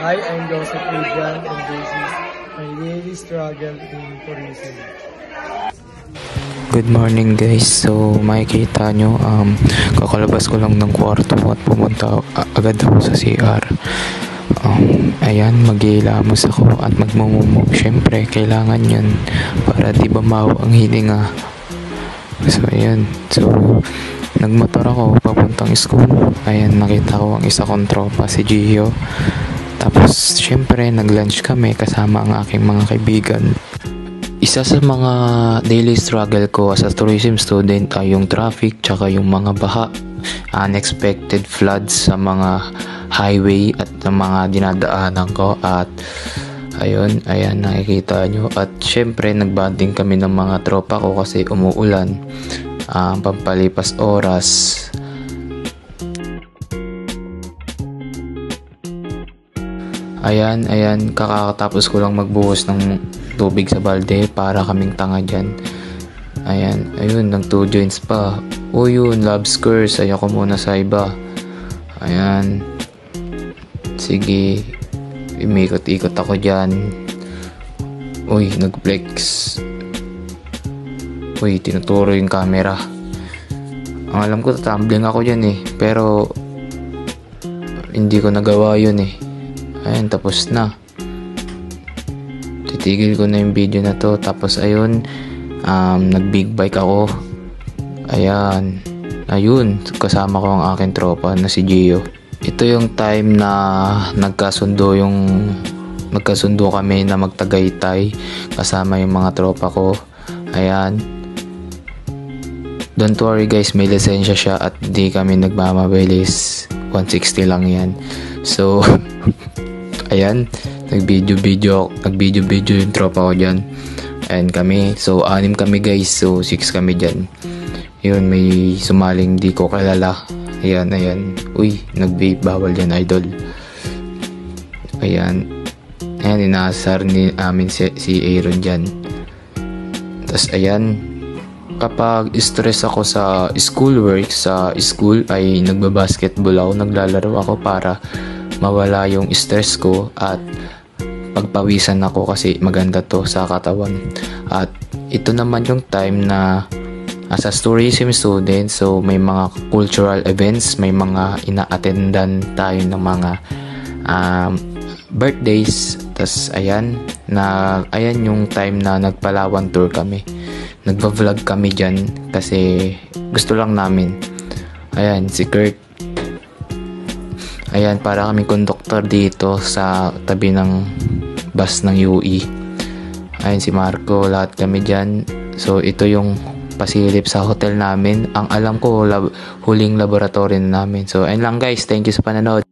Hi, I'm Joseph Adrian, and this is my daily struggle in tourism. Good morning guys. So makikita nyo, kakalabas ko lang ng kwarto at pumunta agad ako sa CR. Ayan, maghihilamos ako at magmumumog. Syempre, kailangan yun para di bumawa ang hininga. So ayan, so nagmotor ako papuntang school. Ayan, nakita ko ang isa kong tropa, si Gio. Tapos syempre nag-lunch kami kasama ang aking mga kaibigan. Isa sa mga daily struggle ko as a tourism student ay yung traffic tsaka yung mga baha, unexpected floods sa mga highway at ng mga dinadaanan ko. At ayun, ayan nakikita nyo. At syempre nagbanding kami ng mga tropa ko kasi umuulan, pampalipas oras. Ayan, kakatapos ko lang magbuhos ng tubig sa balde para kaming tanga dyan. Ayan, ayun, nag 2 joints pa. O yun, love scurs, ayoko muna sa iba. Ayan, sige, umikot-ikot ako dyan. Uy, nag-flex. Uy, tinuturo yung camera. Ang alam ko, tumbling ako dyan eh, pero hindi ko nagawa yun eh. Ayan, tapos na. Titigil ko na yung video na to. Tapos ayun, nag big bike ako. Ayan, ayun, kasama ko ang aking tropa na si Gio. Ito yung time na nagkasundo kami na magtagaytay kasama yung mga tropa ko. Ayan, don't worry guys, may lisensya siya at di kami nagmamabilis. 160 lang yan. So ayan, nag-video yung tropa ko dyan. Ayan kami, so 6 kami guys, so 6 kami dyan. Yun, may sumaling di ko kilala. Ayan, uy, nag-vape, bawal yan idol. Ayan, inaasar amin si Aaron dyan. Tas ayan, kapag stress ako sa schoolwork, sa school ay nagbabasketball ako, naglalaro ako para mawala yung stress ko at pagpawisan ako kasi maganda to sa katawan. At ito naman yung time na as a tourism student, so may mga cultural events, may mga ina-attendan tayo ng mga birthdays. Tas ayan yung time na nagpalawan tour kami. Nagva-vlog kami dyan kasi gusto lang namin. Ayan, si Kurt. Ayan, para kami conductor dito sa tabi ng bus ng UE. Ayan, si Marco, lahat kami dyan. So, ito yung pasilip sa hotel namin. Ang alam ko, huling laboratory namin. So, ayun lang guys. Thank you sa panonood.